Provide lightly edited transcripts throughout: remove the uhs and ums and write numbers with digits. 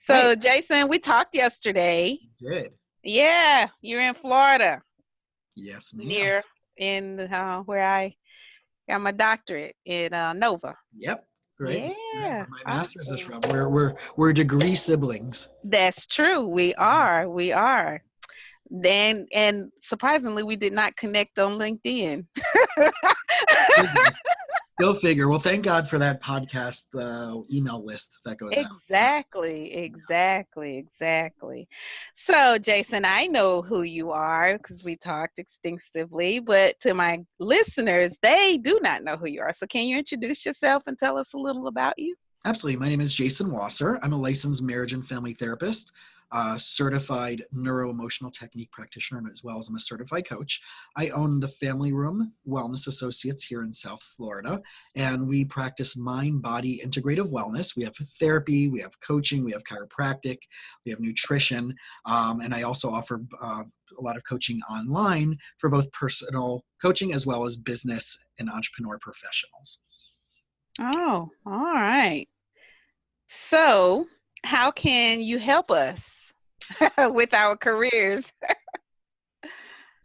Hey, So, Jason, we talked yesterday. did. Yeah, you're in Florida, Yes, ma'am. near in where I got my doctorate in Nova. Yep. Right. Right. Yeah, Where my master's is awesome. from. We're degree siblings. That's true. We are. We are. Then, and surprisingly, we did not connect on LinkedIn. Figure. Go figure. Well, thank God for that podcast email list that goes out. So Exactly. So, Jason, I know who you are because we talked extensively, but to my listeners, they do not know who you are. So, can you introduce yourself and tell us a little about you? absolutely. My name is Jason Wasser. I'm a licensed marriage and family therapist, certified neuro-emotional technique practitioner, as well as I'm a certified coach. I own the Family Room Wellness Associates here in South Florida, and we practice mind-body integrative wellness. We have therapy, we have coaching, we have chiropractic, we have nutrition, and I also offer a lot of coaching online for both personal coaching as well as business and entrepreneur professionals. Oh, all right. So, how can you help us with our careers?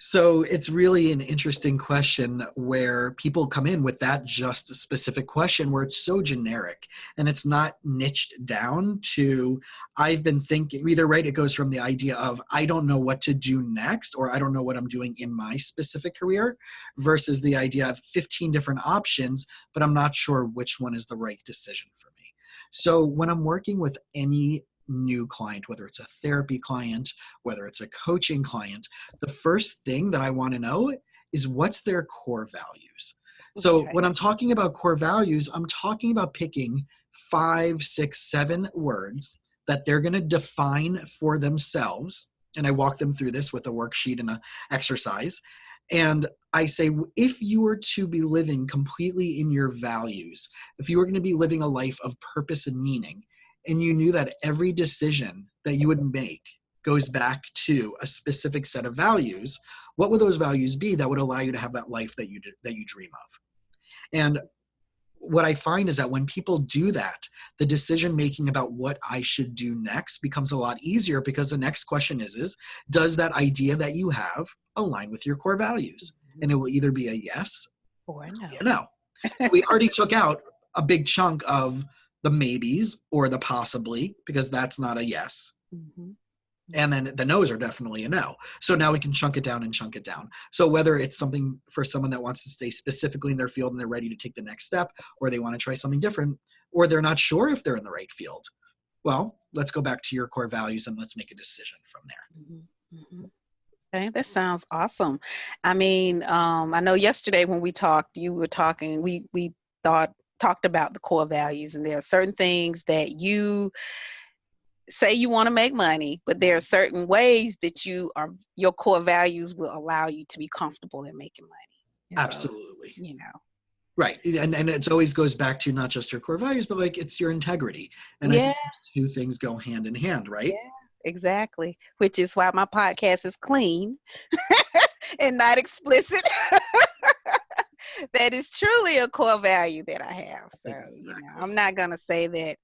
So it's really an interesting question where people come in with that just specific question where it's so generic and it's not niched down to, I've been thinking, either right, it goes from the idea of, I don't know what to do next, or I don't know what I'm doing in my specific career, versus the idea of 15 different options, but I'm not sure which one is the right decision for me. So when I'm working with any new client, whether it's a therapy client, whether it's a coaching client, the first thing that I want to know is what's their core values. So Okay. when I'm talking about core values, I'm talking about picking 5, 6, 7 words that they're going to define for themselves. And I walk them through this with a worksheet and an exercise. And I say, if you were to be living completely in your values, if you were going to be living a life of purpose and meaning, and you knew that every decision that you would make goes back to a specific set of values, what would those values be that would allow you to have that life that you dream of? And what I find is that when people do that, the decision making about what I should do next becomes a lot easier, because the next question is does that idea that you have align with your core values? And it will either be a yes Or or no. a no. We already took out a big chunk of the maybes or the possibly, because that's not a yes. Mhm. And then the no's are definitely a no. So now we can chunk it down and chunk it down. So whether it's something for someone that wants to stay specifically in their field and they're ready to take the next step, or they want to try something different, or they're not sure if they're in the right field, well, let's go back to your core values and let's make a decision from there. Mhm. Mhm. Okay, that sounds awesome. I mean, I know yesterday when we talked, you were talking, we thought talked about the core values, and there are certain things that you say you want to make money, but there are certain ways that your core values will allow you to be comfortable in making money. And so, Absolutely. you know, Right. And it always goes back to not just your core values, but like it's your integrity. And I yeah, think those two things go hand in hand, right? yeah, exactly. Which is why my podcast is clean and not explicit. That is truly a core value that I have. So, I'm Exactly. not gonna say that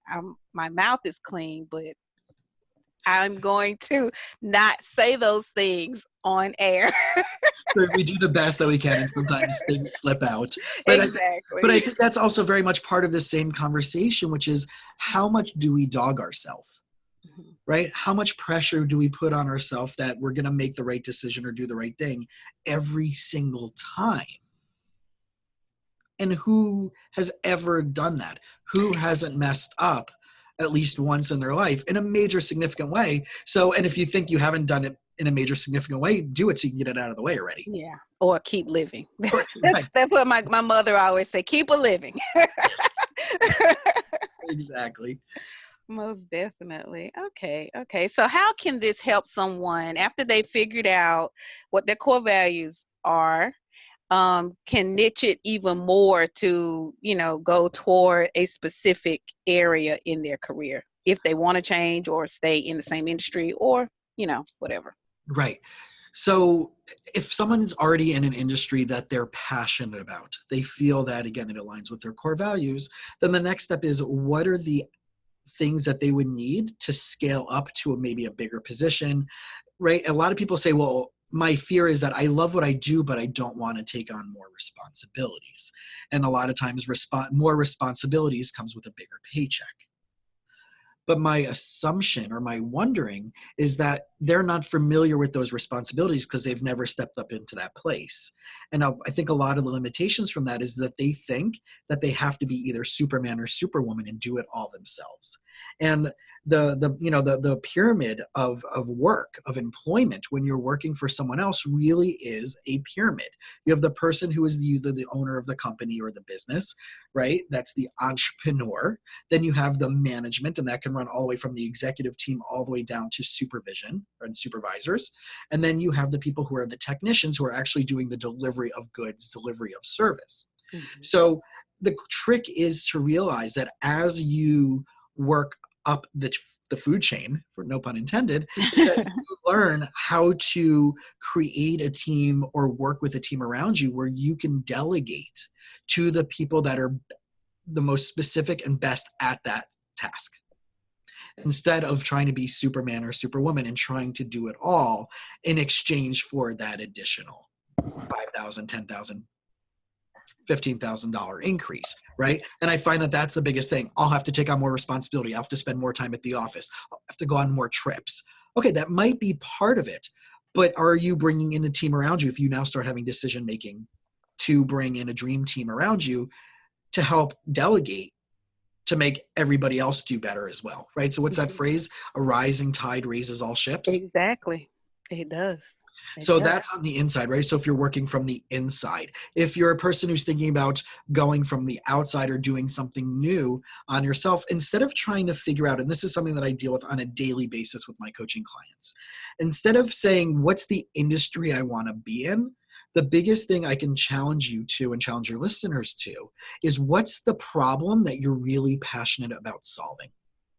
my mouth is clean, but I'm going to not say those things on air. We do the best that we can, and sometimes things slip out. But I Exactly. think that's also very much part of the same conversation, which is how much do we dog ourselves, Mhm. right? How much pressure do we put on ourselves that we're going to make the right decision or do the right thing every single time? And who has ever done that? Who hasn't messed up at least once in their life in a major significant way? So, and if you think you haven't done it in a major significant way, do it so you can get it out of the way already. Yeah. Or keep living. Right. That's what my mother always say, keep a living. Yes, exactly. Most definitely. Okay. Okay. So how can this help someone after they figured out what their core values are? Can niche it even more to, go toward a specific area in their career if they want to change or stay in the same industry or, whatever. Right. So if someone's already in an industry that they're passionate about, they feel that, again, it aligns with their core values, then the next step is what are the things that they would need to scale up to maybe a bigger position, right? A lot of people say, well, my fear is that I love what I do, but I don't want to take on more responsibilities. And a lot of times more responsibilities comes with a bigger paycheck. But my assumption or my wondering is that they're not familiar with those responsibilities because they've never stepped up into that place. And I think a lot of the limitations from that is that they think that they have to be either Superman or Superwoman and do it all themselves. And the pyramid of work, of employment, when you're working for someone else, really is a pyramid. You have the person who is either the owner of the company or the business, right? That's the entrepreneur. Then you have the management, and that can run all the way from the executive team all the way down to supervision and supervisors. And then you have the people who are the technicians who are actually doing the delivery of goods, delivery of service. Mm-hmm. So the trick is to realize that as you work up the food chain, for no pun intended, that you learn how to create a team or work with a team around you where you can delegate to the people that are the most specific and best at that task, instead of trying to be Superman or Superwoman and trying to do it all in exchange for that additional $5,000, $10,000, $15,000 increase, right? And I find that that's the biggest thing. I'll have to take on more responsibility. I'll have to spend more time at the office. I'll have to go on more trips. Okay, that might be part of it, but are you bringing in a team around you if you now start having decision-making to bring in a dream team around you to help delegate to make everybody else do better as well, right? So what's that phrase? A rising tide raises all ships. Exactly. It does. So that's on the inside, right? So if you're working from the inside, if you're a person who's thinking about going from the outside or doing something new on yourself, instead of trying to figure out, and this is something that I deal with on a daily basis with my coaching clients, instead of saying, what's the industry I want to be in? The biggest thing I can challenge you to and challenge your listeners to is, what's the problem that you're really passionate about solving?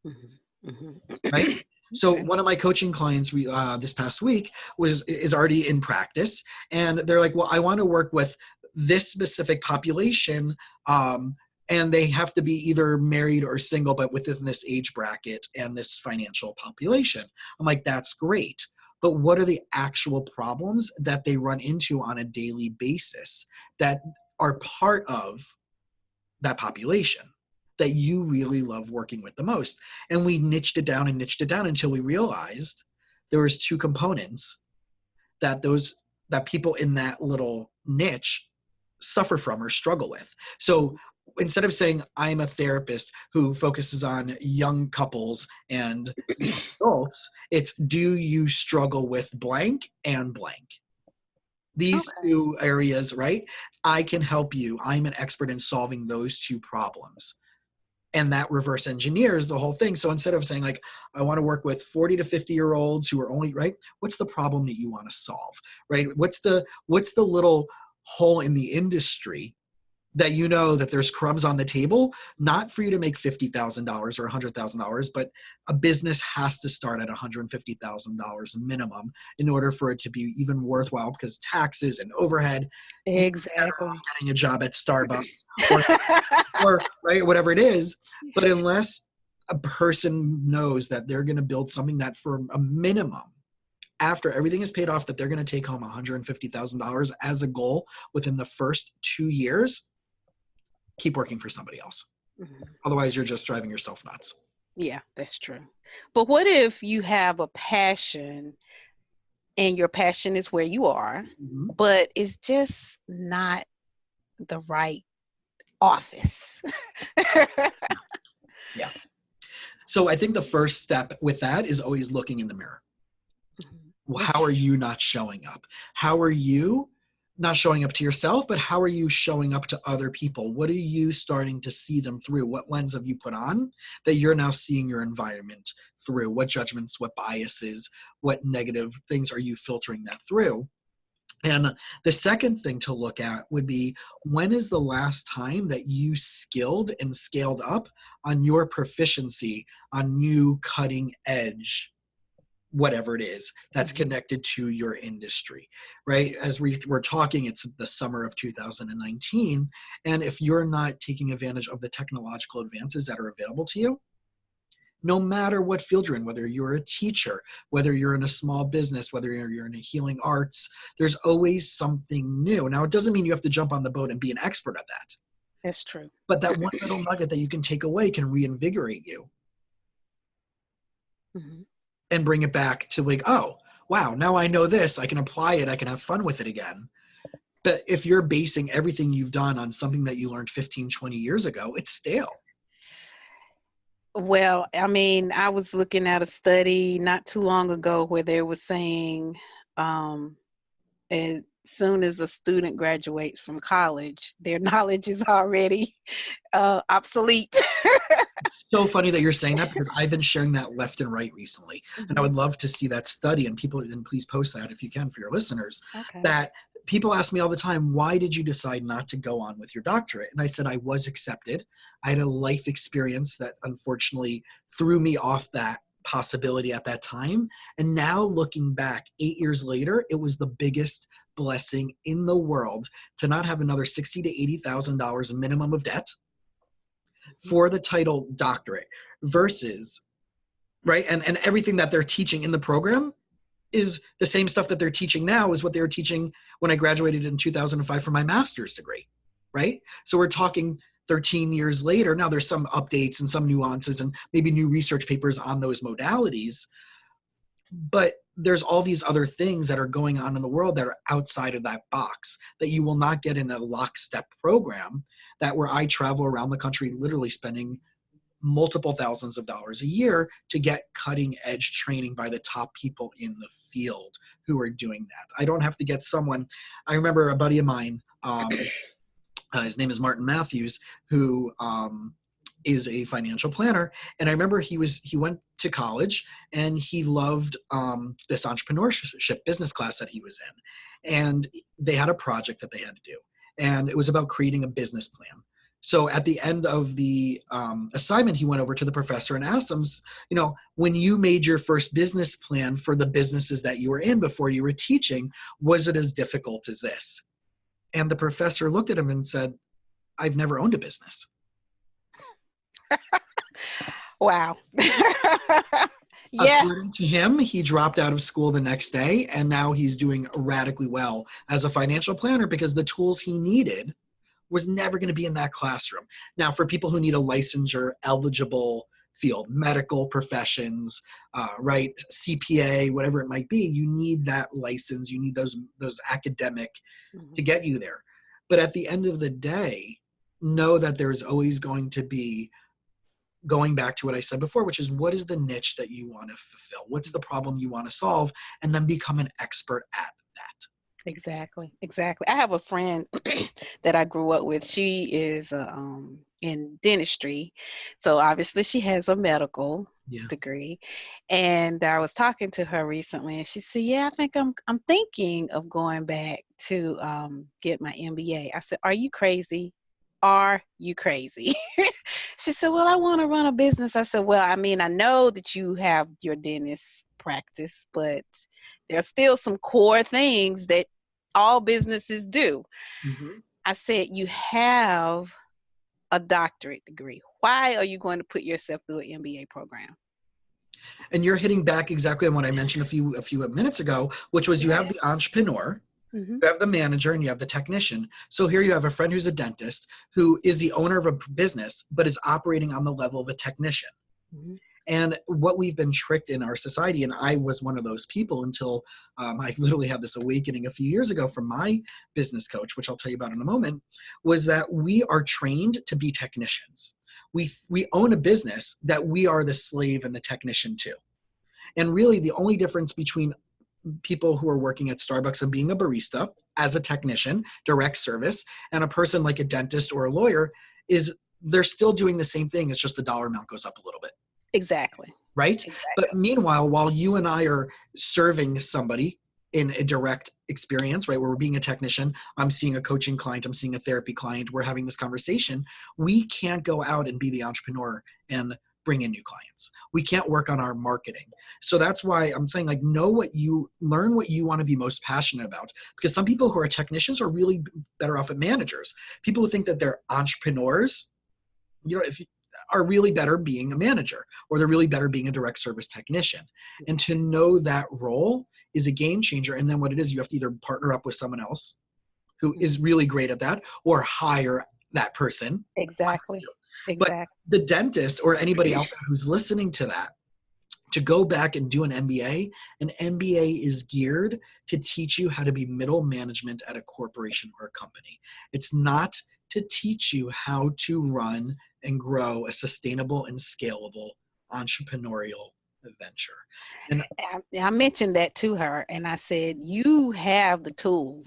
Mm-hmm. Mm-hmm. Right? So one of my coaching clients this past week is already in practice, and they're like, well, I want to work with this specific population, and they have to be either married or single, but within this age bracket and this financial population. I'm like, that's great. But what are the actual problems that they run into on a daily basis that are part of that population that you really love working with the most? And we niched it down until we realized there was two components that people in that little niche suffer from or struggle with. So instead of saying I'm a therapist who focuses on young couples and adults, it's, do you struggle with blank and blank? These two areas, right? I can help you. I'm an expert in solving those two problems. And that reverse engineers the whole thing. So instead of saying like, I want to work with 40 to 50-year-olds who are only, right? What's the problem that you want to solve, right? What's the little hole in the industry that you know that there's crumbs on the table, not for you to make $50,000 or $100,000, but a business has to start at $150,000 minimum in order for it to be even worthwhile, because taxes and overhead. Exactly. Getting a job at Starbucks or right, whatever it is. But unless a person knows that they're going to build something that for a minimum, after everything is paid off, that they're going to take home $150,000 as a goal within the first 2 years, keep working for somebody else. Mm-hmm. Otherwise, you're just driving yourself nuts. Yeah, that's true. But what if you have a passion and your passion is where you are, mm-hmm. but it's just not the right office? Yeah. So I think the first step with that is always looking in the mirror. Mm-hmm. How are you not showing up? How are you not showing up to yourself, but how are you showing up to other people? What are you starting to see them through? What lens have you put on that you're now seeing your environment through? What judgments, what biases, what negative things are you filtering that through? And the second thing to look at would be, when is the last time that you skilled and scaled up on your proficiency on new cutting edge, whatever it is that's connected to your industry, right? As we're talking, it's the summer of 2019. And if you're not taking advantage of the technological advances that are available to you, no matter what field you're in, whether you're a teacher, whether you're in a small business, whether you're in a healing arts, there's always something new. Now, it doesn't mean you have to jump on the boat and be an expert at that. That's true. But that one little nugget that you can take away can reinvigorate you and bring it back to like, oh, wow, now I know this. I can apply it. I can have fun with it again. But if you're basing everything you've done on something that you learned 15, 20 years ago, it's stale. Well, I mean, I was looking at a study not too long ago where they were saying as soon as a student graduates from college, their knowledge is already obsolete. It's so funny that you're saying that because I've been sharing that left and right recently. And I would love to see that study, and please post that if you can for your listeners. Okay. That people ask me all the time, why did you decide not to go on with your doctorate? And I said, I was accepted. I had a life experience that unfortunately threw me off that possibility at that time. And now looking back 8 years later, it was the biggest blessing in the world to not have another $60,000 to $80,000 minimum of debt for the title doctorate versus, right? And everything that they're teaching in the program is the same stuff that they're teaching now is what they were teaching when I graduated in 2005 for my master's degree, right? So we're talking 13 years later. Now there's some updates and some nuances and maybe new research papers on those modalities, but there's all these other things that are going on in the world that are outside of that box that you will not get in a lockstep program that where I travel around the country literally spending multiple thousands of dollars a year to get cutting edge training by the top people in the field who are doing that. I don't have to get someone. I remember a buddy of mine, his name is Martin Matthews, who is a financial planner. And I remember he went to college and he loved this entrepreneurship business class that he was in. And they had a project that they had to do. And it was about creating a business plan. So at the end of the assignment, he went over to the professor and asked him, you know, when you made your first business plan for the businesses that you were in before you were teaching, was it as difficult as this? And the professor looked at him and said, I've never owned a business. Wow. Yeah. According to him, he dropped out of school the next day, and now he's doing radically well as a financial planner because the tools he needed was never going to be in that classroom. Now, for people who need a licensure eligible field, medical professions, right, CPA, whatever it might be, you need that license. You need those academic to get you there. But at the end of the day, know that there is always going to be, going back to what I said before, which is what is the niche that you want to fulfill? What's the problem you want to solve? And then become an expert at that. Exactly. I have a friend that I grew up with. She is in dentistry. So obviously she has a medical degree. And I was talking to her recently and she said, yeah, I think I'm thinking of going back to get my MBA. I said, are you crazy? Are you crazy? She said, well, I want to run a business. I said, well, I mean, I know that you have your dentist practice, but there are still some core things that all businesses do. I said, you have a doctorate degree. Why are you going to put yourself through an MBA program? And you're hitting back exactly on what I mentioned a few minutes ago, which was you have the entrepreneur, you have the manager, and you have the technician. So here you have a friend who's a dentist who is the owner of a business, but is operating on the level of a technician. And what we've been tricked in our society, and I was one of those people until I literally had this awakening a few years ago from my business coach, which I'll tell you about in a moment, was that we are trained to be technicians. We own a business that we are the slave and the technician to. And really the only difference between people who are working at Starbucks and being a barista as a technician, direct service, and a person like a dentist or a lawyer is they're still doing the same thing. It's just the dollar amount goes up a little bit. Exactly. Right? Exactly. But meanwhile, while you and I are serving somebody in a direct experience, right, where we're being a technician, I'm seeing a coaching client, I'm seeing a therapy client, we're having this conversation, we can't go out and be the entrepreneur and bring in new clients. We can't work on our marketing. So that's why I'm saying, like, learn what you want to be most passionate about, because some people who are technicians are really better off at managers. People who think that they're entrepreneurs, you know, are really better being a manager, or they're really better being a direct service technician. And to know that role is a game changer. And then what it is, you have to either partner up with someone else who is really great at that, or hire that person. Exactly. But Exactly. the dentist or anybody out there who's listening to that, to go back and do an MBA, an MBA is geared to teach you how to be middle management at a corporation or a company. It's not to teach you how to run and grow a sustainable and scalable entrepreneurial venture. And I mentioned that to her, and I said, you have the tools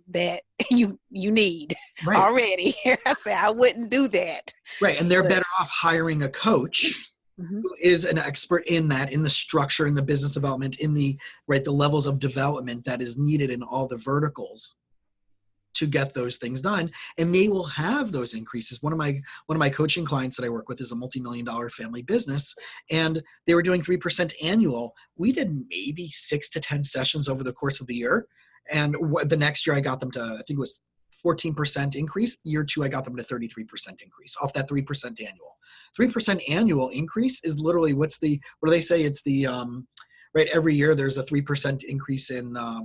that you need right, already. I said, I wouldn't do that. right. And they're But better off hiring a coach who is an expert in that, in the structure, in the business development, in the levels of development that is needed in all the verticals to get those things done. And they will have those increases. One of my coaching clients that I work with is a multi-million-dollar family business, and they were doing 3% annual. We did maybe 6 to 10 sessions over the course of the year. And the next year I got them to, I think it was 14% increase. Year 2, I got them to 33% increase off that 3% annual. 3% annual increase is literally what do they say? It's the, right. Every year there's a 3% increase in, not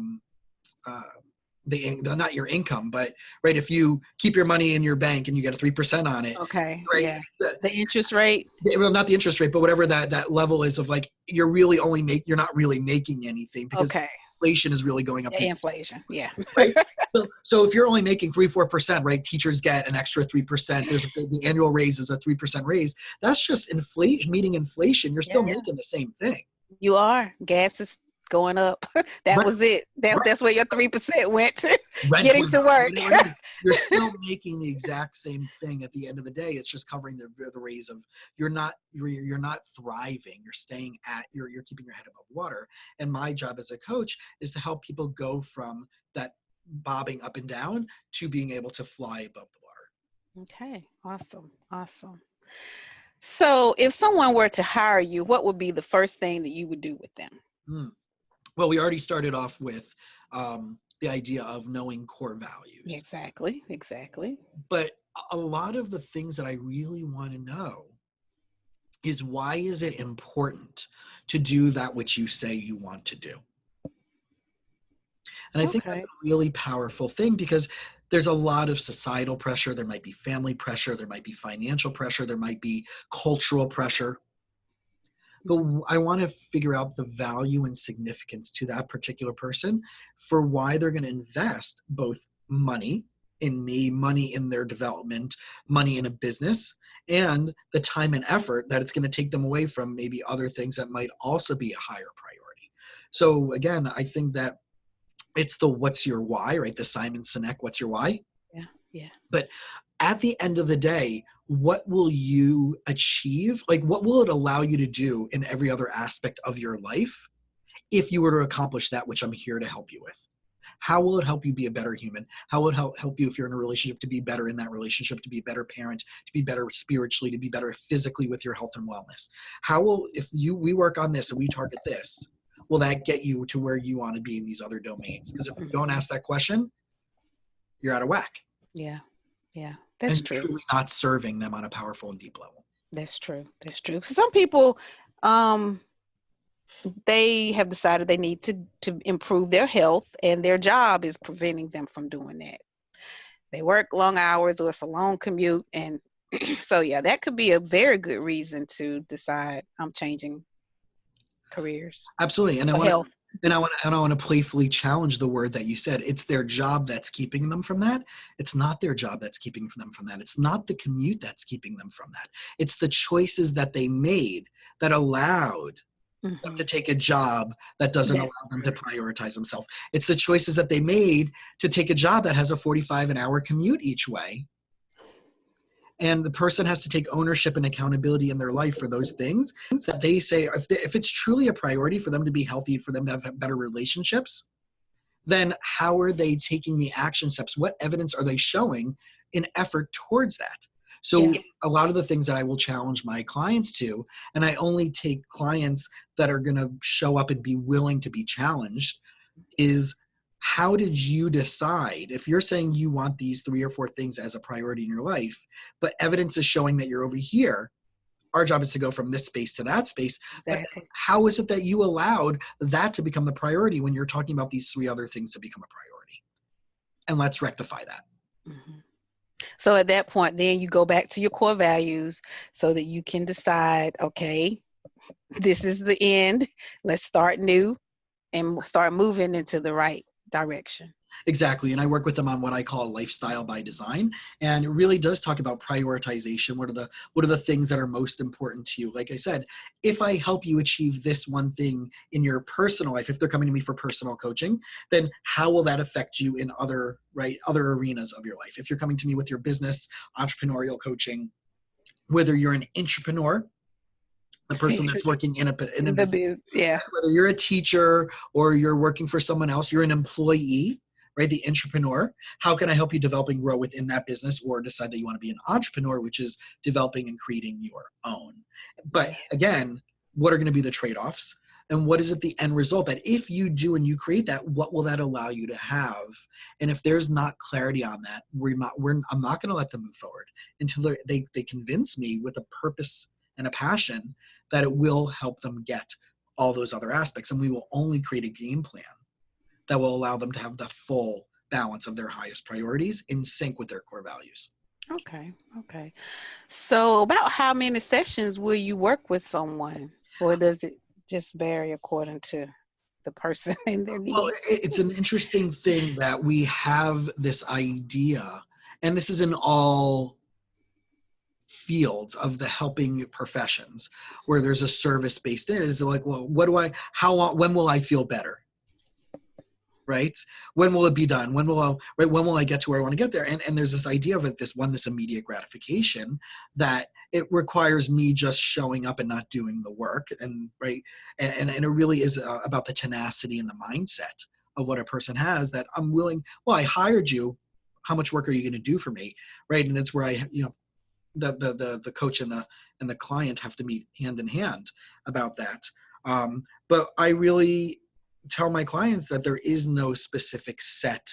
your income, but right. If you keep your money in your bank and you get a 3% on it. okay, right, yeah, the interest rate. well, not the interest rate, but whatever that level is of, like, you're not really making anything, because Okay, inflation is really going up. the inflation, yeah. Right. So if you're only making 3-4%, right, teachers get an extra 3%. The annual raise is a 3% raise. That's just inflation, meeting inflation. You're still making the same thing. You are. Gas is going up. That Right. was it. That's where your 3% went to. Rent Getting went to up, work. whatever it is. You're still making the exact same thing at the end of the day. It's just covering the raise of, you're not thriving. You're staying you're keeping your head above water. And my job as a coach is to help people go from that bobbing up and down to being able to fly above the water. Okay, awesome. So if someone were to hire you, what would be the first thing that you would do with them? Well, we already started off with the idea of knowing core values. Exactly. But a lot of the things that I really want to know is, why is it important to do that which you say you want to do? And I think that's a really powerful thing, because there's a lot of societal pressure. There might be family pressure. There might be financial pressure. There might be cultural pressure. But I want to figure out the value and significance to that particular person for why they're going to invest both money in me, money in their development, money in a business, and the time and effort that it's going to take them away from maybe other things that might also be a higher priority. So again, I think that it's the what's your why, right? The Simon Sinek, what's your why? Yeah. But at the end of the day, what will you achieve? Like, what will it allow you to do in every other aspect of your life if you were to accomplish that which I'm here to help you with? How will it help you be a better human? How will it help you if you're in a relationship to be better in that relationship, to be a better parent, to be better spiritually, to be better physically with your health and wellness? How will, if we work on this and we target this, will that get you to where you want to be in these other domains? Because if you don't ask that question, you're out of whack. Yeah. That's and true. Truly not serving them on a powerful and deep level. That's true. Some people, they have decided they need to improve their health, and their job is preventing them from doing that. They work long hours, or it's a long commute, and so that could be a very good reason to decide I'm changing careers. Absolutely. And I want to playfully challenge the word that you said. It's their job that's keeping them from that. It's not their job that's keeping them from that. It's not the commute that's keeping them from that. It's the choices that they made that allowed them to take a job that doesn't allow them to prioritize themselves. It's the choices that they made to take a job that has a 45-hour commute each way. And the person has to take ownership and accountability in their life for those things that they say, if it's truly a priority for them to be healthy, for them to have better relationships, then how are they taking the action steps? What evidence are they showing in effort towards that? So a lot of the things that I will challenge my clients to, and I only take clients that are going to show up and be willing to be challenged, is, how did you decide, if you're saying you want these 3 or 4 things as a priority in your life, but evidence is showing that you're over here, Our job is to go from this space to that space. But Exactly. how is it that you allowed that to become the priority when you're talking about these 3 other things to become a priority? And let's rectify that. Mhm. So at that point, then you go back to your core values so that you can decide, okay, this is the end. Let's start new and start moving into the right direction. Exactly. And I work with them on what I call lifestyle by design. And it really does talk about prioritization. What are the things that are most important to you? Like I said, if I help you achieve this one thing in your personal life, if they're coming to me for personal coaching, then how will that affect you in other arenas of your life? If you're coming to me with your business, entrepreneurial coaching, whether you're an intrapreneur, the person that's working in a The business, biz, yeah. whether you're a teacher or you're working for someone else, you're an employee, right? The entrepreneur. How can I help you develop and grow within that business, or decide that you want to be an entrepreneur, which is developing and creating your own? But Yeah. again, what are going to be the trade-offs? And what is it the end result that if you do and you create that, what will that allow you to have? And if there's not clarity on that, I'm not going to let them move forward until they convince me with a purpose and a passion that it will help them get all those other aspects. And we will only create a game plan that will allow them to have the full balance of their highest priorities in sync with their core values. Okay. Okay. So about how many sessions will you work with someone, or does it just vary according to the person and their Well, needs? it's an interesting thing that we have this idea, and this is in all fields of the helping professions, where there's a service based in. Is like, well, when will I feel better? Right? When will it be done? When will I get to where I want to get there? And there's this idea of it, this immediate gratification, that it requires me just showing up and not doing the work. And right. And it really is about the tenacity and the mindset of what a person has, that I'm willing, well, I hired you. How much work are you going to do for me? Right. And it's where the coach and the client have to meet hand in hand about that. But I really tell my clients that there is no specific set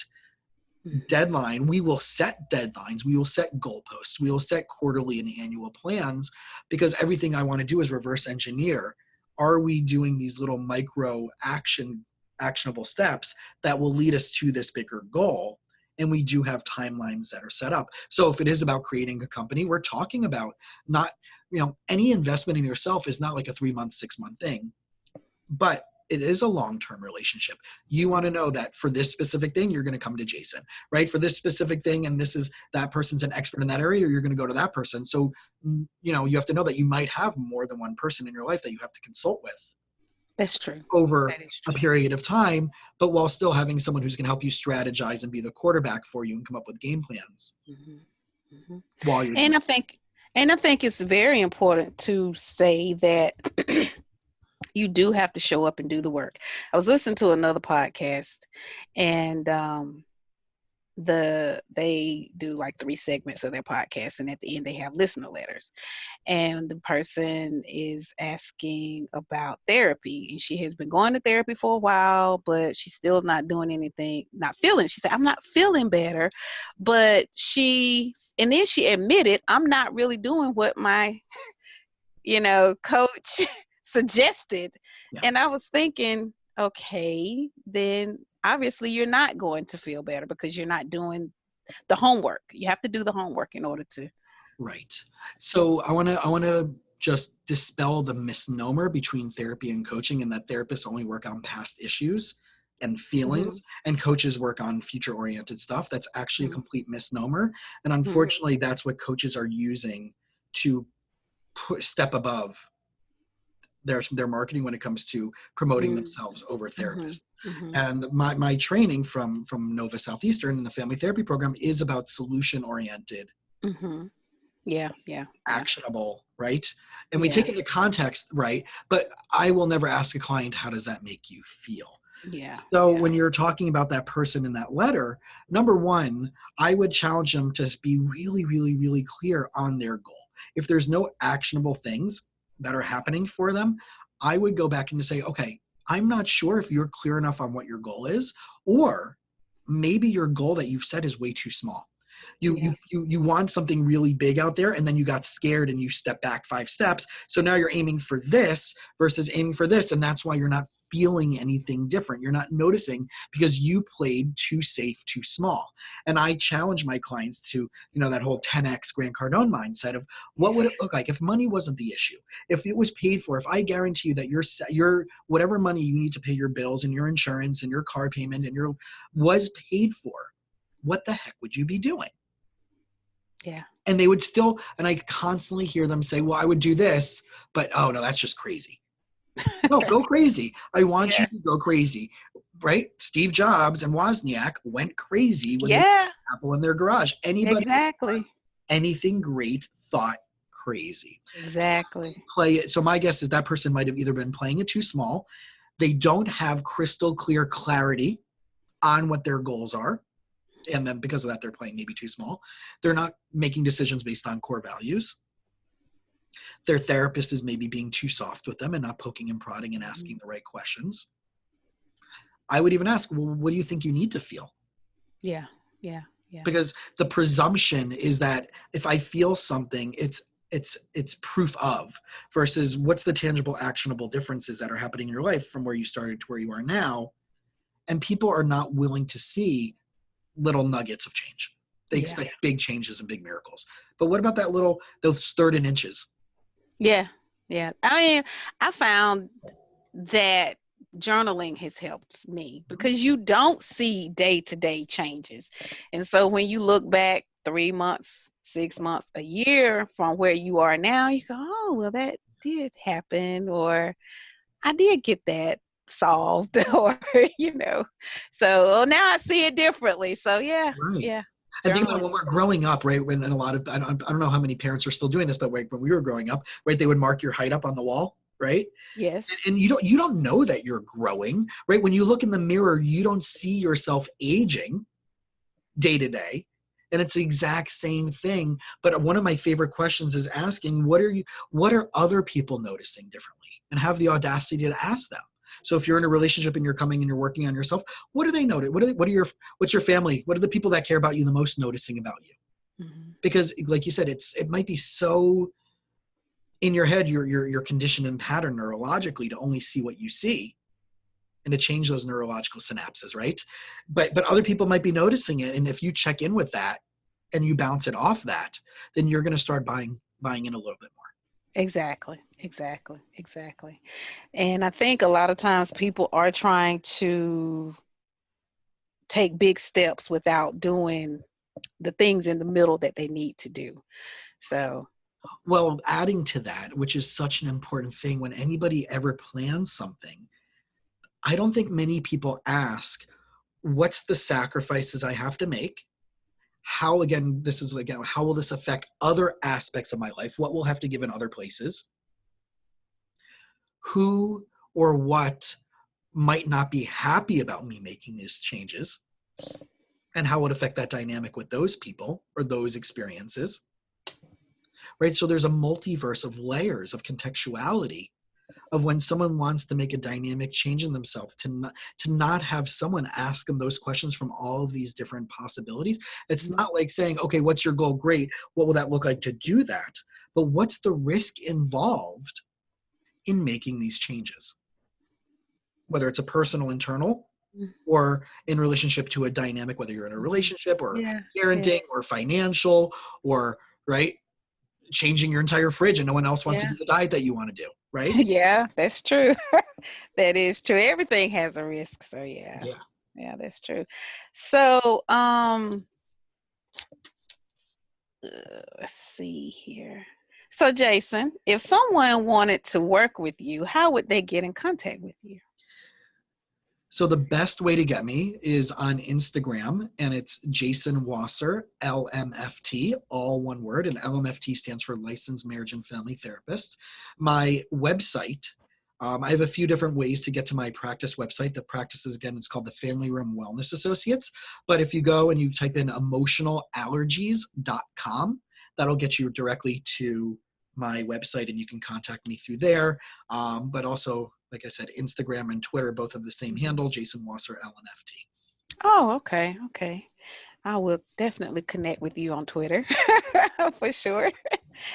deadline. We will set deadlines. We will set goalposts. We will set quarterly and annual plans, because everything I want to do is reverse engineer. Are we doing these little micro actionable steps that will lead us to this bigger goal? And we do have timelines that are set up. So if it is about creating a company, we're talking about not, any investment in yourself is not like a 3-month, 6-month thing, but it is a long-term relationship. You want to know that for this specific thing, you're going to come to Jason, right? For this specific thing, and that person's an expert in that area, you're going to go to that person. So, you have to know that you might have more than one person in your life that you have to consult with That's true. over That is a true. period of time, but while still having someone who's going to help you strategize and be the quarterback for you and come up with game plans Mhm. Mhm. while you're doing. And I think it's very important to say that you do have to show up and do the work. I was listening to another podcast, and they do like 3 segments of their podcast, and at the end they have listener letters. And the person is asking about therapy, and she has been going to therapy for a while, but she's still not doing anything, not feeling. She said, I'm not feeling better, but and then she admitted, I'm not really doing what my coach suggested. Yeah. And I was thinking, okay, then obviously you're not going to feel better because you're not doing the homework. You have to do the homework in order to. Right. So I want to just dispel the misnomer between therapy and coaching, and that therapists only work on past issues and Mhm, feelings, and coaches work on future oriented stuff. That's actually a mhm, complete misnomer. And mhm, unfortunately, that's what coaches are using to step above their marketing when it comes to promoting mhm, themselves over mhm, therapists. mhm, And my training from Nova Southeastern in the family therapy program is about solution oriented, mhm. Yeah, yeah, yeah, actionable, right? And we yeah, take into context, right? But I will never ask a client, how does that make you feel? yeah, So yeah. when you're talking about that person in that letter, number one, I would challenge them to be really, really, really clear on their goal. If there's no actionable things that are happening for them, I would go back and say, okay, I'm not sure if you're clear enough on what your goal is, or maybe your goal that you've set is way too small. You want something really big out there, and then you got scared and you step back 5 steps. So now you're aiming for this versus aiming for this, and that's why you're not feeling anything different. You're not noticing because you played too safe, too small. And I challenge my clients to, that whole 10x Grant Cardone mindset of what would it look like if money wasn't the issue, if it was paid for, if I guarantee you that your whatever money you need to pay your bills and your insurance and your car payment and your was paid for, what the heck would you be doing? Yeah. And they would still, and I constantly hear them say, well, I would do this, but oh no, that's just crazy. No, go crazy. I want you to go crazy, right? Steve Jobs and Wozniak went crazy when they put Apple in their garage. Anybody Exactly. anything great thought crazy. Exactly. Play it. So my guess is that person might have either been playing it too small. They don't have crystal clear clarity on what their goals are. And then because of that, they're playing maybe too small. They're not making decisions based on core values. Their therapist is maybe being too soft with them and not poking and prodding and asking the right questions. I would even ask, well, what do you think you need to feel? Yeah. Because the presumption is that if I feel something, it's proof of, versus what's the tangible, actionable differences that are happening in your life from where you started to where you are now. And people are not willing to see little nuggets of change. They expect big changes and big miracles. But what about those third and inches? Yeah. I mean, I found that journaling has helped me because you don't see day-to-day changes. And so when you look back 3 months, 6 months, a year from where you are now, you go, oh, well, that did happen, or I did get that solved, or, so now I see it differently. So Right. And think about when we're growing up, right? When and a lot of I don't know how many parents are still doing this, but when we were growing up, right, they would mark your height up on the wall, right? Yes. And you don't know that you're growing, right? When you look in the mirror, you don't see yourself aging day to day. And it's the exact same thing. But one of my favorite questions is asking, what are other people noticing differently? And have the audacity to ask them. So if you're in a relationship and you're coming and you're working on yourself, what do they notice? What's your family? What are the people that care about you the most noticing about you? Mm-hmm. Because like you said, it might be so in your head, you're conditioned and patterned neurologically to only see what you see and to change those neurological synapses, right? But other people might be noticing it. And if you check in with that and you bounce it off that, then you're going to start buying in a little bit more. Exactly. And I think a lot of times people are trying to take big steps without doing the things in the middle that they need to do. So, well, adding to that, which is such an important thing, when anybody ever plans something, I don't think many people ask, what's the sacrifices I have to make? How will this affect other aspects of my life? What will have to give in other places? Who or what might not be happy about me making these changes? And how would affect that dynamic with those people or those experiences? Right? So there's a multiverse of layers of contextuality of when someone wants to make a dynamic change in themselves, to not have someone ask them those questions from all of these different possibilities. It's not like saying, okay, what's your goal? Great. What will that look like to do that? But what's the risk involved in making these changes? Whether it's a personal, internal, or in relationship to a dynamic, whether you're in a relationship or parenting or financial, or, right, changing your entire fridge and no one else wants to do the diet that you want to do, right? Yeah, that's true. That is true. Everything has a risk. So yeah, that's true. So let's see here. So Jason, if someone wanted to work with you, how would they get in contact with you? So the best way to get me is on Instagram, and it's Jason Wasser, LMFT, all one word, and LMFT stands for Licensed Marriage and Family Therapist. My website, I have a few different ways to get to my practice website. The practice is, again, it's called the Family Room Wellness Associates. But if you go and you type in emotionalallergies.com, that'll get you directly to my website, and you can contact me through there. But also, like I said, Instagram and Twitter both have the same handle, Jason Wasser LMFT. Oh, okay. I will definitely connect with you on Twitter for sure.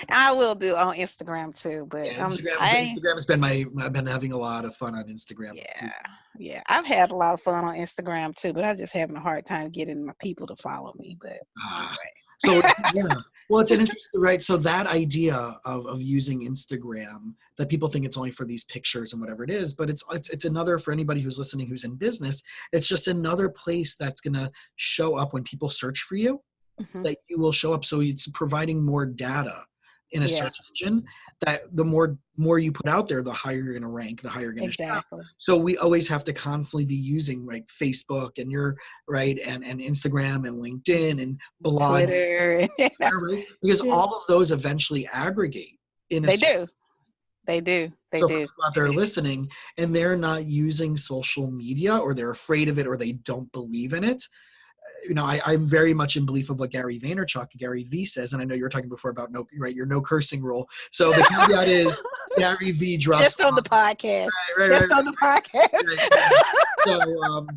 I will do on Instagram too, but Yeah, I Instagram's been I've been having a lot of fun on Instagram. yeah, yeah. I've had a lot of fun on Instagram too, but I'm just having a hard time getting my people to follow me. But Ah, so anyway. yeah, well, it's an interesting, right? So that idea of using Instagram, that people think it's only for these pictures and whatever it is, but it's another, for anybody who's listening who's in business, it's just another place that's gonna show up when people search for you, Mhm. that you will show up. So it's providing more data in a Yeah, search engine, that the more you put out there, the higher you're going to rank, the higher you're going to show. exactly. So we always have to constantly be using, like, Facebook and your right, and Instagram and LinkedIn and blogging, Twitter. right? Because Yeah. all of those eventually aggregate in a They search. do. They do. They So for do. people out They there do. listening and they're not using social media, or they're afraid of it, or they don't believe in it, I'm very much in belief of what Gary V says, and I know you were talking before about your no cursing rule. So the caveat is Gary V drops Just on the podcast. right, right, Just right, on the podcast. right. So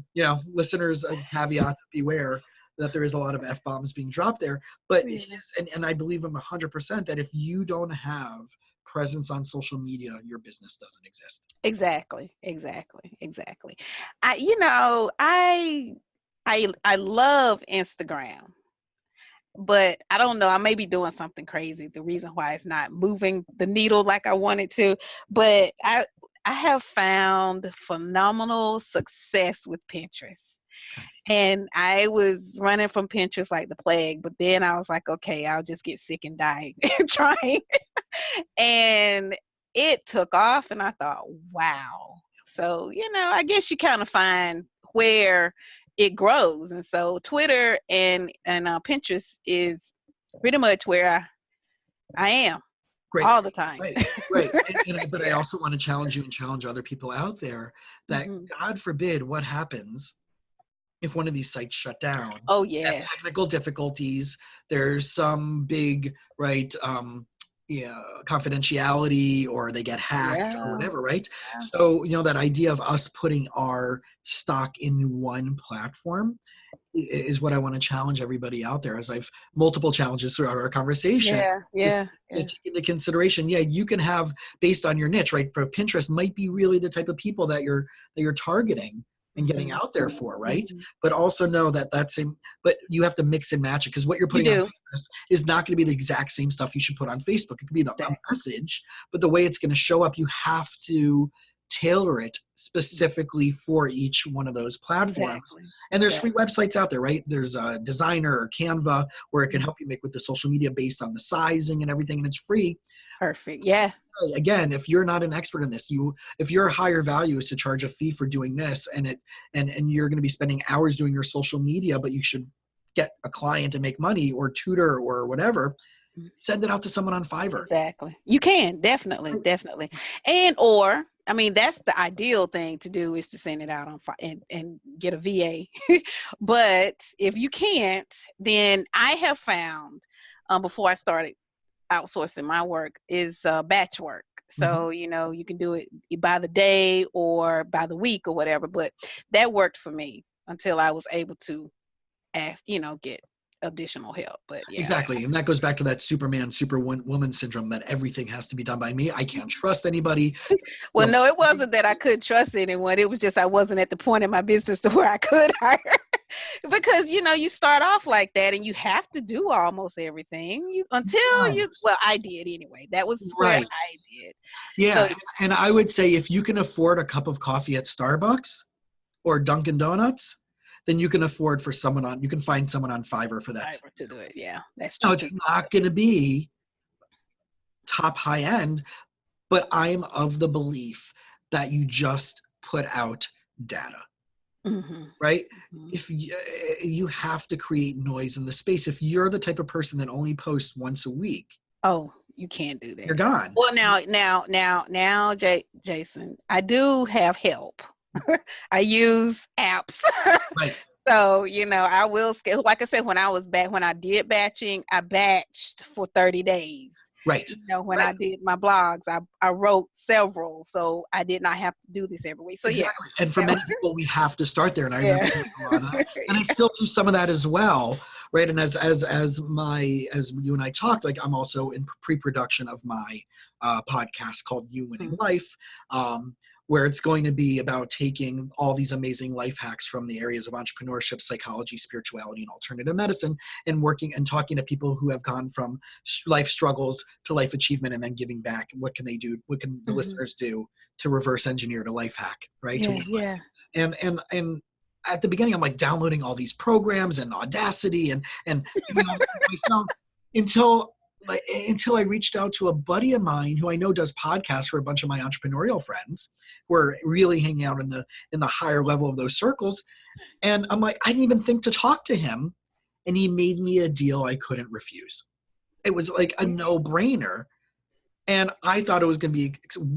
listeners, caveat, beware that there is a lot of F bombs being dropped there. But Yeah. and I believe him 100% that if you don't have presence on social media, your business doesn't exist. Exactly. Exactly. Exactly. I love Instagram, but I don't know. I may be doing something crazy. The reason why it's not moving the needle like I wanted to, but I have found phenomenal success with Pinterest. Okay. And I was running from Pinterest like the plague, but then I was like, okay, I'll just get sick and die trying. And it took off, and I thought, wow. So, I guess you kind of find where it grows. And so Twitter and Pinterest is pretty much where I am Great. all the time. Right. Right. But I Yeah. also want to challenge you and challenge other people out there that, Hmm. God forbid, what happens if one of these sites shut down, Oh, have yeah. technical difficulties, there's some big, right, confidentiality, or they get hacked or Yeah. whatever, right? So, that idea of us putting our stock in one platform is what I want to challenge everybody out there, as I've multiple challenges throughout our conversation, Yeah. is Yeah. to Yeah. take into consideration. Yeah, you can have, based on your niche, right? For Pinterest might be really the type of people that you're targeting and getting Hmm. out there for, right? Hmm. But also know that but you have to mix and match it, because what you're You putting on do. Pinterest is not going to be the exact same stuff you should put on Facebook. It could be a Exactly. message, but the way it's going to show up, you have to tailor it specifically for each one of those platforms. Exactly. And there's free Exactly. websites out there, right? There's a Designer or Canva, where it can Mhm. help you make with the social media based on the sizing and everything, and it's free. Perfect. Yeah. Again, if you're not an expert in this, if your higher value is to charge a fee for doing this, and you're going to be spending hours doing your social media, but you should get a client and make money, or tutor or whatever, send it out to someone on Fiverr. Exactly. You can definitely, Right. definitely, or I mean, that's the ideal thing to do, is to send it out on and get a VA. But if you can't, then I have found, before I started outsourcing my work, is batch work. Mhm. So you can do it by the day or by the week or whatever. But that worked for me until I was able to get additional help. But yeah. Exactly. And that goes back to that Superman, Superwoman syndrome, that everything has to be done by me. I can't trust anybody. Well, no, it wasn't that I couldn't trust anyone. It was just I wasn't at the point in my business to where I could hire. Because you start off like that, and you have to do almost everything Right. well, I did anyway. That was where Right. I did. So Yeah. And I would say, if you can afford a cup of coffee at Starbucks or Dunkin' Donuts, then you can you can find someone on Fiverr for that. Fiverr to do it. Yeah, that's Now, true it's too. not going to be top high end, but I'm of the belief that you just put out data, Hmm. right? Hmm. If you have to create noise in the space. If you're the type of person that only posts once a week, Oh, you can't do you're that. gone. Well, now, Jason, I do have help. I use apps. Right. So, I will scale. Like I said, when I did batching, I batched for 30 days. Right. When Right. I did my blogs, I wrote several, so I did not have to do this every week. So yeah. Exactly. And for that many people, we have to start there. And I remember Yeah. doing a lot of that. And I still do some of that as well. Right. And as you and I talked, like I'm also in pre-production of my podcast called You Winning Mhm. Life, where it's going to be about taking all these amazing life hacks from the areas of entrepreneurship, psychology, spirituality, and alternative medicine, and working and talking to people who have gone from life struggles to life achievement and then giving back. What can they do? What can the Mhm. listeners do to reverse engineer to life hack, right? To Yeah, win yeah. life. And at the beginning, I'm like downloading all these programs and Audacity and doing all that myself until I reached out to a buddy of mine who I know does podcasts for a bunch of my entrepreneurial friends who are really hanging out in the higher level of those circles. And I'm like, I didn't even think to talk to him. And he made me a deal I couldn't refuse. It was like a no-brainer. And I thought it was going to be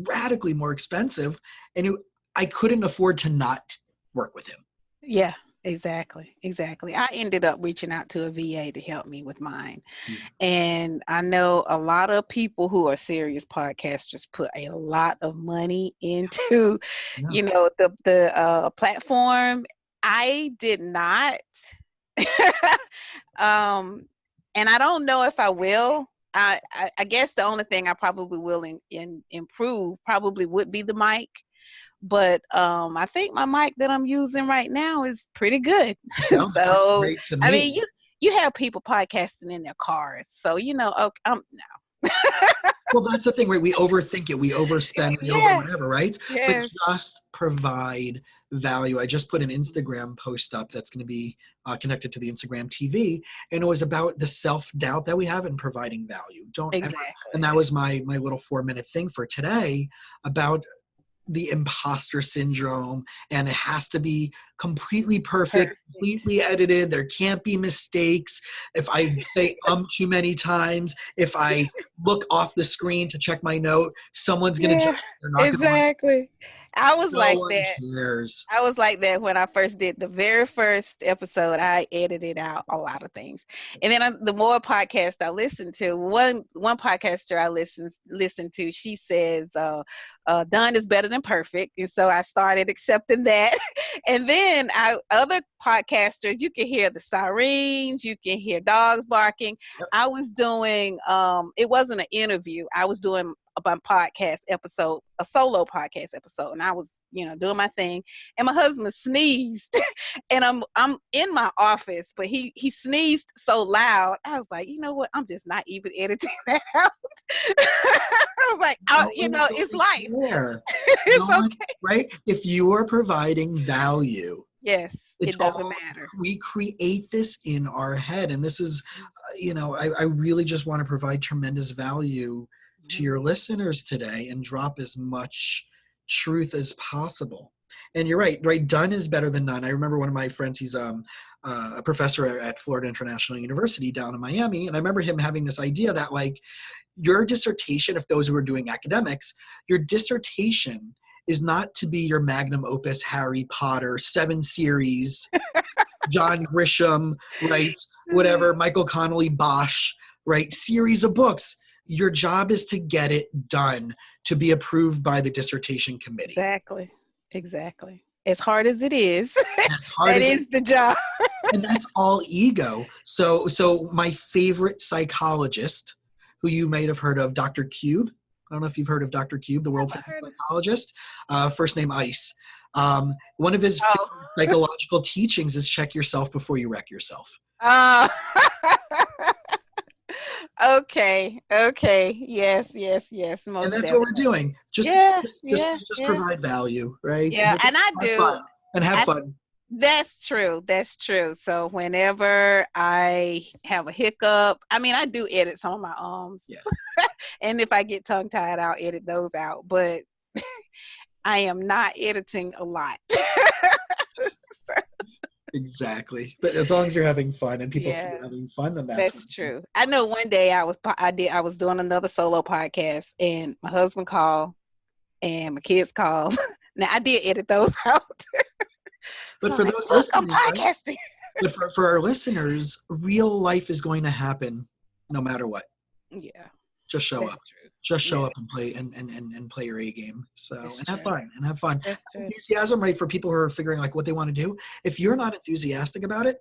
radically more expensive. And I couldn't afford to not work with him. Yeah, exactly. Exactly. I ended up reaching out to a VA to help me with mine. And I know a lot of people who are serious podcasters put a lot of money into, Yeah. the platform. I did not. And I don't know if I will. I guess the only thing I probably will improve probably would be the mic. But I think my mic that I'm using right now is pretty good. Sounds So great to I me. mean, you have people podcasting in their cars, so okay, no. Well, that's the thing, right? We overthink it. We overspend. We over Yes, whatever, right? But yes. just provide value. I just put an Instagram post up that's going to be connected to the Instagram TV, and it was about the self-doubt that we have in providing value. Don't ever. And Exactly. that was my little 4-minute thing for today about the imposter syndrome, and it has to be completely perfect, Perfect. completely edited. There can't be mistakes. If I say too many times, if I look off the screen to check my note, someone's going to judge Yeah, me. They're not going to like. exactly. I was No like one that. cares. I was like that when I first did the very first episode. I edited out a lot of things, and then the more podcasts I listened to, one podcaster I listened to, she says, "Done is better than perfect," and so I started accepting that. And then other podcasters, you can hear the sirens, you can hear dogs barking. Yep. I was doing, it wasn't an interview. I was doing a podcast episode, a solo podcast episode, and I was, doing my thing, and my husband sneezed, and I'm in my office, but he sneezed so loud. I was like, you know what? I'm just not even editing that out. I was like, No one's going it's to life. care. No It's one, okay. right? If you are providing value, Yes, it's it doesn't all, matter. we create this in our head. And this is, I really just want to provide tremendous value to Mhm. your listeners today and drop as much truth as possible. And you're right? Done is better than none. I remember one of my friends, he's a professor at Florida International University down in Miami. And I remember him having this idea that, like, your dissertation, if those who are doing academics, your dissertation is not to be your magnum opus, Harry Potter, 7 series, John Grisham, right? Whatever, Michael Connolly, Bosch, right? Series of books. Your job is to get it done, to be approved by the dissertation committee. Exactly. Exactly. As hard as it is, And as hard that as is the job. and that's all ego. So my favorite psychologist, who you might have heard of, Dr. Cube. I don't know if you've heard of Dr. Cube, the world Never famous heard of. psychologist. First name Ice. One of his Oh. psychological teachings is check yourself before you wreck yourself. Uh, okay. Okay. Yes. Yes. Yes. And Most that's what we're definitely. doing. Just Yeah. just just, Yeah. just Yeah. provide value, right? Yeah. And I Have fun. do. And have I fun. That's true. That's true. So whenever I have a hiccup, I mean, I do edit some of my Yeah. and if I get tongue tied, I'll edit those out. But I am not editing a lot. Exactly. But as long as you're having fun and people see you Yeah. having fun, then that's what That's true. I know one day I was doing another solo podcast and my husband called and my kids called. Now I did edit those out. But So I'm for like, those look, I'm listening, right? podcasting. But for our listeners, real life is going to happen no matter what. Yeah. Just show That's up. true. Just show Yeah, up and play and play your A game. So that's and have true. fun and have fun. That's true. Enthusiasm, right? For people who are figuring like what they want to do. If you're Mhm. not enthusiastic about it,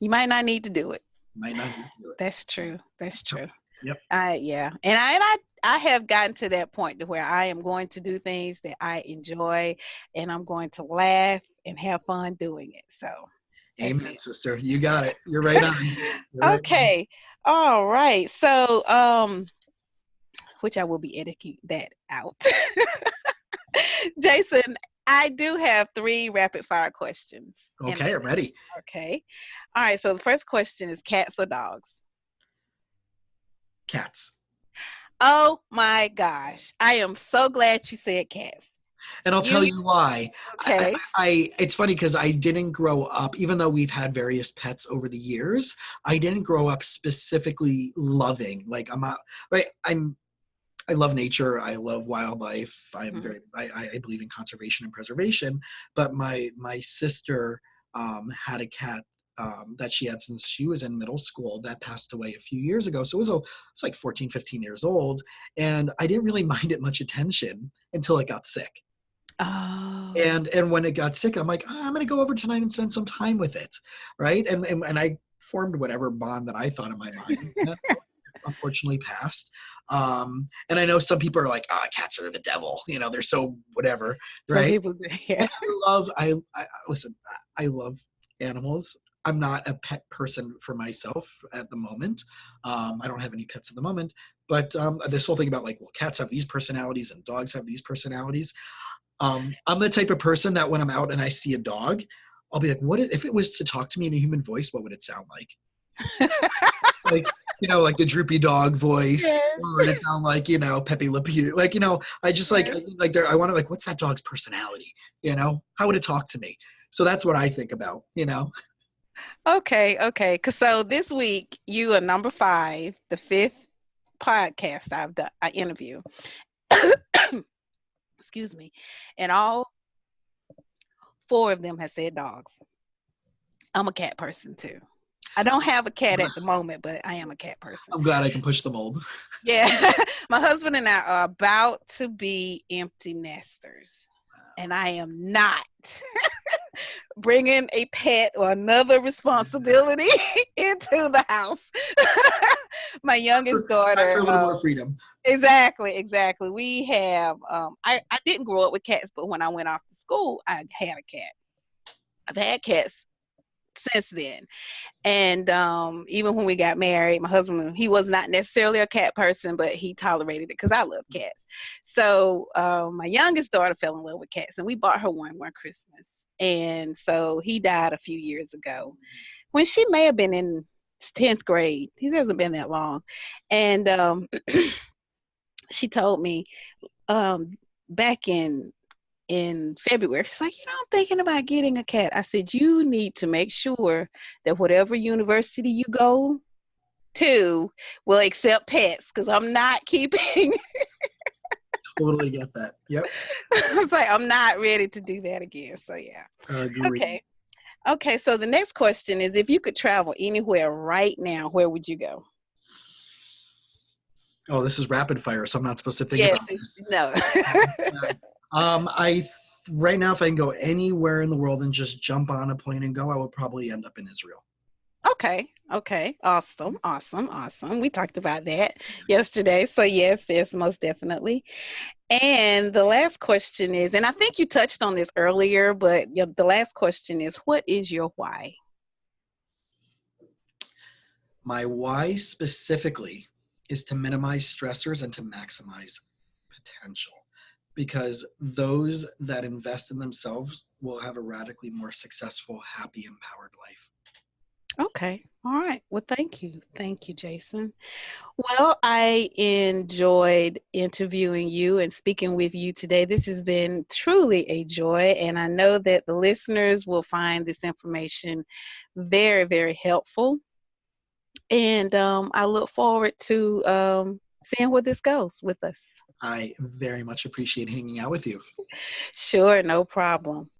You might not need to do it. you might not need to do it. That's true. That's true. Yep. Yeah, and I have gotten to that point to where I am going to do things that I enjoy, and I'm going to laugh and have fun doing it. So that's Amen, it. sister. You got it. You're right on. You're right on. Okay. All right. So, which I will be editing that out. Jason, I do have three rapid fire questions. And Okay, I'm ready. okay. All right. So the first question is cats or dogs? Cats. Oh my gosh. I am so glad you said cats. And I'll tell You you why. okay? It's funny because I didn't grow up, even though we've had various pets over the years, I didn't grow up specifically loving. Like I'm not right. I love nature. I love wildlife. Mhm. I believe in conservation and preservation. But my sister had a cat that she had since she was in middle school that passed away a few years ago. So it's like 14, 15 years old. And I didn't really mind it much attention until it got sick. Oh. And when it got sick, I'm like, I'm gonna go over tonight and spend some time with it, right? And I formed whatever bond that I thought in my mind. And it unfortunately passed. And I know some people are like, cats are the devil, they're so whatever, Some right? people do. Yeah. And I listen, I love animals. I'm not a pet person for myself at the moment. I don't have any pets at the moment, but this whole thing about like, well, cats have these personalities and dogs have these personalities. I'm the type of person that when I'm out and I see a dog, I'll be like, if it was to talk to me in a human voice, what would it sound like? Like, like the droopy dog voice, Yes. or would it sound like, Pepe Le Pew? Like, I just like, Yes. I want to like, what's that dog's personality? How would it talk to me? So that's what I think about. Okay, okay. So this week you are number 5, the 5th podcast I interview. Excuse me. And all 4 of them have said dogs. I'm a cat person too. I don't have a cat at the moment, but I am a cat person. I'm glad I can push the mold. Yeah. My husband and I are about to be empty nesters, and I am not bringing a pet or another responsibility into the house. My youngest Time for daughter, a little more freedom. exactly. We have, I didn't grow up with cats, but when I went off to school, I had a cat. I've had cats since then. And even when we got married, my husband, he was not necessarily a cat person, but he tolerated it because I love cats. So my youngest daughter fell in love with cats, and we bought her one Christmas. And so he died a few years ago when she may have been in 10th grade. He hasn't been that long. And she told me back in February, she's like, I'm thinking about getting a cat. I said, you need to make sure that whatever university you go to will accept pets, because I'm not keeping. Totally get that. Yep. I was like, I'm not ready to do that again. So yeah. Agree. Okay. So the next question is, if you could travel anywhere right now, where would you go? Oh, this is rapid fire, so I'm not supposed to think Yes. about this. No. Right now, if I can go anywhere in the world and just jump on a plane and go, I would probably end up in Israel. Okay. Awesome. We talked about that yesterday. So yes, most definitely. And the last question is, and I think you touched on this earlier, but the last question is, what is your why? My why specifically is to minimize stressors and to maximize potential, because those that invest in themselves will have a radically more successful, happy, empowered life. Okay. All right. Well, thank you. Thank you, Jason. Well, I enjoyed interviewing you and speaking with you today. This has been truly a joy, and I know that the listeners will find this information very, very helpful. And I look forward to seeing where this goes with us. I very much appreciate hanging out with you. Sure, no problem.